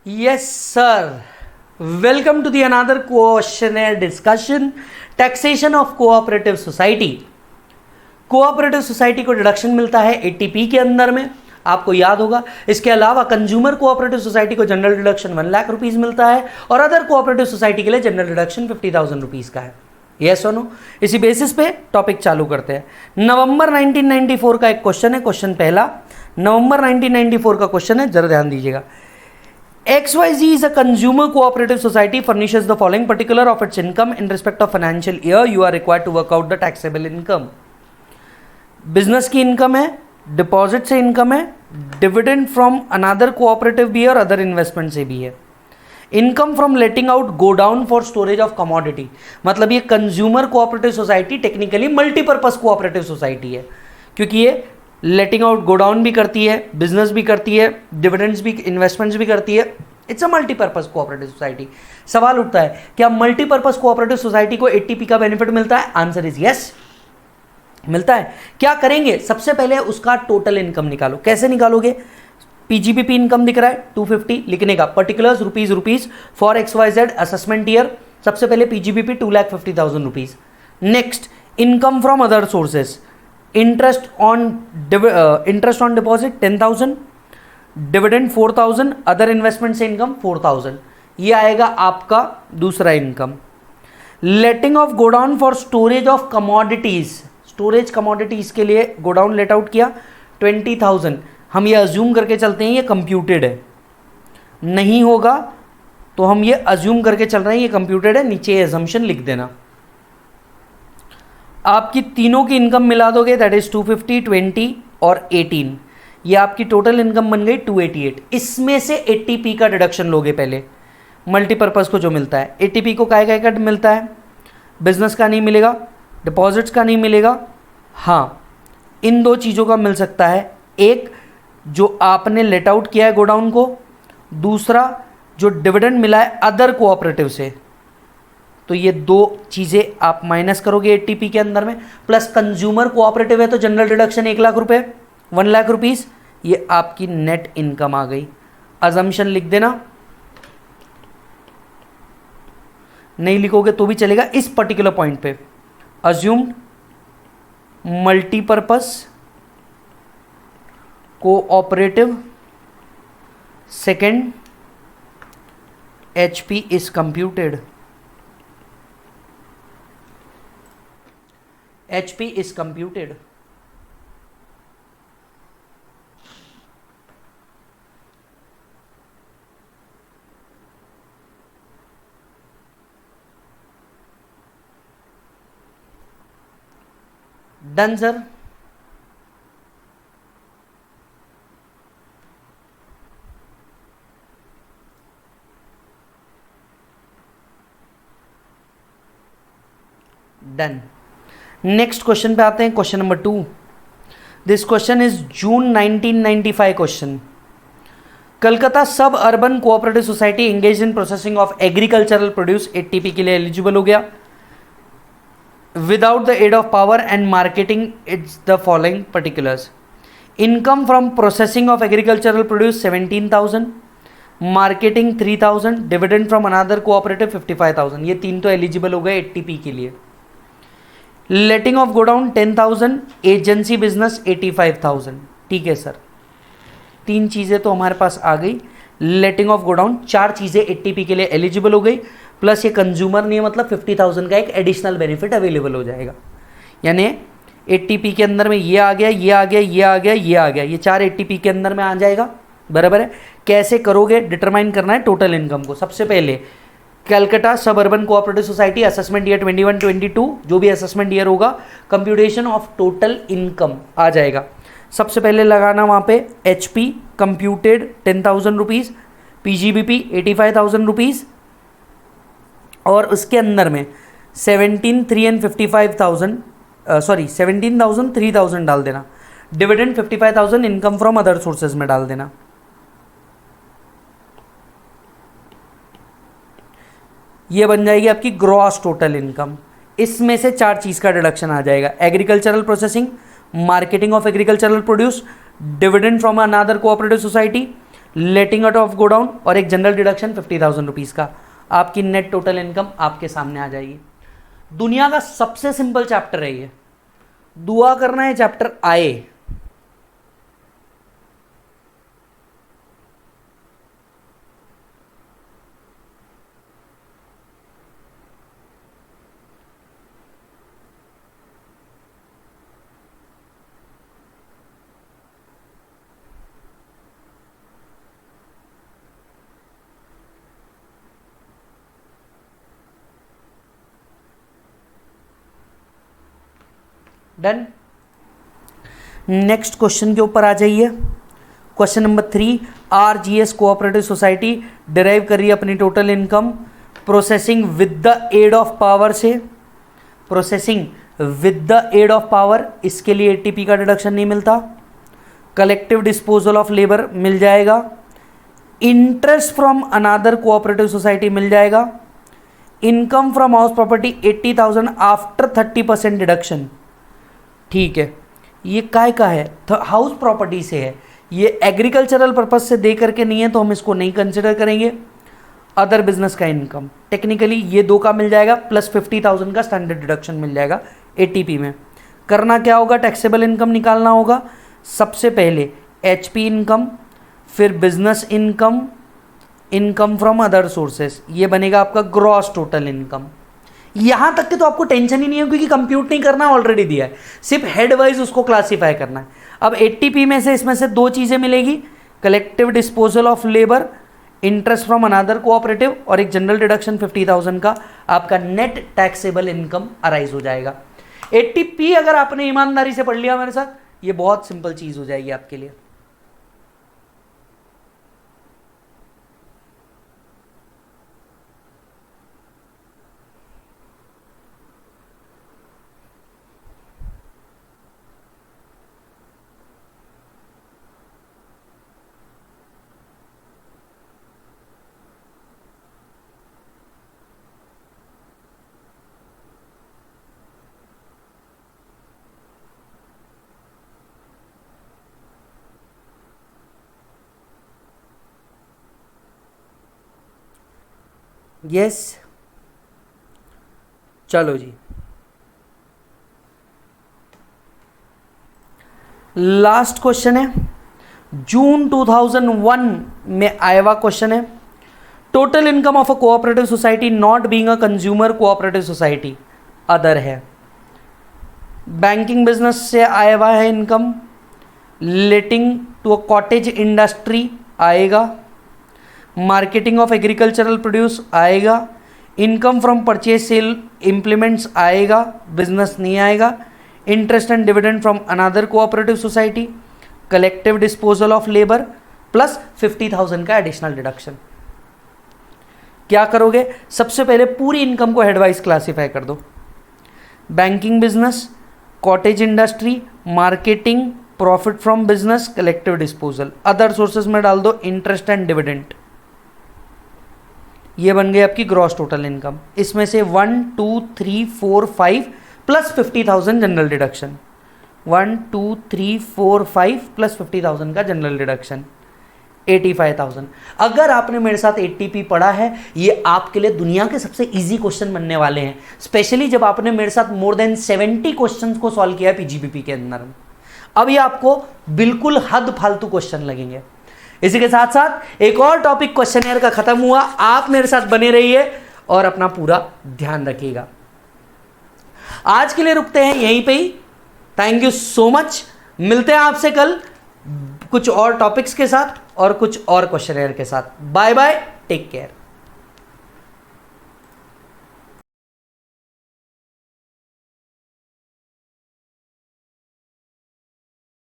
Yes, sir. Welcome to the another questionnaire discussion. Taxation of cooperative society. Cooperative society को deduction मिलता है ATP के अंदर में, आपको याद होगा। इसके अलावा कंज्यूमर कोऑपरेटिव सोसाइटी को जनरल डिडक्शन 1 लाख रुपीज मिलता है और अदर कोऑपरेटिव सोसाइटी के लिए जनरल डिडक्शन 50,000 रुपीज का है। यस और नो? इसी बेसिस पे टॉपिक चालू करते हैं। नवंबर 1994 का एक क्वेश्चन है, क्वेश्चन पहला नवंबर 1994 का क्वेश्चन है, जरा ध्यान दीजिएगा। XYZ is a consumer cooperative society furnishes the following particular of its income in respect of financial year. You are required to work out the taxable income. Business की income है, deposit से income है, dividend from another cooperative भी है और other investment से भी है। Income from letting out godown for storage of commodity, मतलब ये consumer cooperative society technically multipurpose cooperative society है, क्योंकि ये लेटिंग आउट गोडाउन भी करती है, बिजनेस भी करती है, डिविडेंड्स भी, इन्वेस्टमेंट्स भी करती है। It's a multipurpose cooperative society. सवाल उठता है, क्या मल्टीपर्पज कोऑपरेटिव सोसाइटी को एटीपी का बेनिफिट मिलता है? आंसर इज यस, मिलता है। क्या करेंगे? सबसे पहले उसका टोटल इनकम निकालो। कैसे निकालोगे? पीजीबीपी इनकम दिख रहा है 250, लिखने का particulars rupees for XYZ assessment year. सबसे पहले PGBP 2,50,000 rupees. Next, income from other sources, interest on deposit 10,000, dividend 4,000, other investment से इनकम 4,000। ये आएगा आपका दूसरा income. Letting of godown for storage of commodities, storage commodities के लिए गोडाउन लेट आउट किया 20,000। हम ये अज्यूम करके चलते हैं ये कंप्यूटेड है, नहीं होगा तो हम ये अज्यूम करके चल रहे हैं ये कंप्यूटेड है, नीचे ये अजम्पशन लिख देना। आपकी तीनों की इनकम मिला दोगे, दैट इज 250, 20 और 18। ये आपकी टोटल इनकम बन गई 288। इसमें से एटीपी का डिडक्शन लोगे पहले, मल्टीपर्पज को जो मिलता है। एटीपी को काय का मिलता है? बिजनेस का नहीं मिलेगा, डिपॉजिट्स का नहीं मिलेगा। हाँ, इन दो चीज़ों का मिल सकता है, एक जो आपने लेट आउट किया है गोडाउन को, दूसरा जो डिविडेंड मिला है अदर कोऑपरेटिव से। तो ये दो चीज़ें आप माइनस करोगे एटीपी के अंदर में, प्लस कंज्यूमर कोऑपरेटिव है तो जनरल डिडक्शन 1 लाख रुपए, 1 लाख रुपीज़। ये आपकी नेट इनकम आ गई। अजम्पशन लिख देना, नहीं लिखोगे तो भी चलेगा इस पर्टिकुलर पॉइंट पे। Assumed multipurpose cooperative, second HP is computed, HP is computed। Done sir. Done. Next question पे आते हैं, question number 2। This question is June 1995 question. Calcutta suburban cooperative society engage in processing of agricultural produce ATP के लिए eligible हो गया without the aid of power and marketing it's the following particulars. Income from processing of agricultural produce 17,000, marketing 3,000, dividend from another cooperative 55,000। ये तीन तो eligible हो गए ATP के लिए। लेटिंग ऑफ गोडाउन 10,000, एजेंसी बिजनेस 85,000। ठीक है सर, तीन चीज़ें तो हमारे पास आ गई। लेटिंग ऑफ गोडाउन, चार चीज़ें एटीपी के लिए एलिजिबल हो गई, प्लस ये कंज्यूमर नहीं है, मतलब 50,000 का एक एडिशनल बेनिफिट अवेलेबल हो जाएगा। यानी एटीपी के अंदर में ये आ गया, ये आ गया, ये आ गया, ये आ गया, ये चार एटीपी के अंदर में आ जाएगा। बराबर है। कैसे करोगे? डिटरमाइन करना है टोटल इनकम को। सबसे पहले Calcutta suburban cooperative society assessment year 21-22, जो भी असेसमेंट ईयर होगा, कंप्यूटेशन ऑफ टोटल इनकम आ जाएगा। सबसे पहले लगाना वहाँ पे HP computed 10,000 rupees, PGBP 85,000 rupees, और उसके अंदर में 17,355,000 17,000 3,000 डाल देना। Dividend 55,000 income from other sources में डाल देना। ये बन जाएगी आपकी ग्रॉस टोटल इनकम। इसमें से चार चीज़ का डिडक्शन आ जाएगा, agricultural processing, marketing of agricultural produce, dividend from another cooperative society, letting out of godown और एक जनरल डिडक्शन 50,000 रुपीज़ का, आपकी नेट टोटल इनकम आपके सामने आ जाएगी। दुनिया का सबसे सिंपल चैप्टर है ये, दुआ करना है चैप्टर आए। डन। नेक्स्ट क्वेश्चन के ऊपर आ जाइए। Question number 3, RGS cooperative society derive कर रही है अपनी total income processing with the aid of power से। Processing with the aid of power, इसके लिए एटीपी का डिडक्शन नहीं मिलता। कलेक्टिव डिस्पोजल ऑफ लेबर मिल जाएगा। Interest from another cooperative society मिल जाएगा। Income from house property 80,000 after 30% deduction. ठीक है, ये काय का है? तो हाउस प्रॉपर्टी से है, ये एग्रीकल्चरल पर्पज से दे करके नहीं है तो हम इसको नहीं कंसिडर करेंगे। अदर बिजनेस का इनकम टेक्निकली ये दो का मिल जाएगा, प्लस 50,000 का स्टैंडर्ड डिडक्शन मिल जाएगा एटीपी में। करना क्या होगा? टैक्सेबल इनकम निकालना होगा। सबसे पहले एचपी इनकम, फिर business income, income from other sources, ये बनेगा आपका ग्रॉस टोटल इनकम। यहां तक के तो आपको टेंशन ही नहीं है क्योंकि कंप्यूट नहीं करना, ऑलरेडी दिया है, सिर्फ हेड वाइज उसको क्लासीफाई करना है। अब एटीपी में से इसमें से दो चीजें मिलेगी, collective disposal of labour, interest from another cooperative और एक जनरल डिडक्शन 50,000 का, आपका नेट टैक्सेबल इनकम अराइज हो जाएगा। एटीपी अगर आपने ईमानदारी से पढ़ लिया मेरे साथ, ये बहुत सिंपल चीज हो जाएगी आपके लिए। यस, चलो जी, लास्ट क्वेश्चन है, जून 2001 में आया हुआ क्वेश्चन है। Total income of a cooperative society not being a consumer cooperative society, other है। बैंकिंग बिजनेस से आया हुआ है income, letting to a cottage industry आएगा, मार्केटिंग ऑफ एग्रीकल्चरल प्रोड्यूस आएगा, income from purchase sale implements आएगा, business नहीं आएगा, interest and dividend from another cooperative society, collective disposal of labour plus 50,000 का एडिशनल डिडक्शन। क्या करोगे? सबसे पहले पूरी इनकम को हेडवाइज क्लासीफाई कर दो, banking business, cottage industry, marketing, profit from business, collective disposal, other sources में डाल दो इंटरेस्ट एंड डिविडेंड। ये बन गई आपकी ग्रॉस टोटल इनकम। इसमें से 1 2 3 4 5 प्लस 50,000 जनरल डिडक्शन, 1 2 3 4 5 प्लस 50,000 का जनरल डिडक्शन 85,000। अगर आपने मेरे साथ एटीपी पढ़ा है, ये आपके लिए दुनिया के सबसे इजी क्वेश्चन बनने वाले हैं, स्पेशली जब आपने मेरे साथ मोर देन 70 क्वेश्चंस को सॉल्व किया है पीजीबीपी के अंदर। अब ये आपको बिल्कुल हद फालतू क्वेश्चन लगेंगे। इसी के साथ साथ एक और टॉपिक क्वेश्चनर का खत्म हुआ। आप मेरे साथ बने रहिए और अपना पूरा ध्यान रखिएगा। आज के लिए रुकते हैं यहीं पे ही। Thank you so much. मिलते हैं आपसे कल कुछ और टॉपिक्स के साथ और कुछ और क्वेश्चनर के साथ। Bye bye, take care.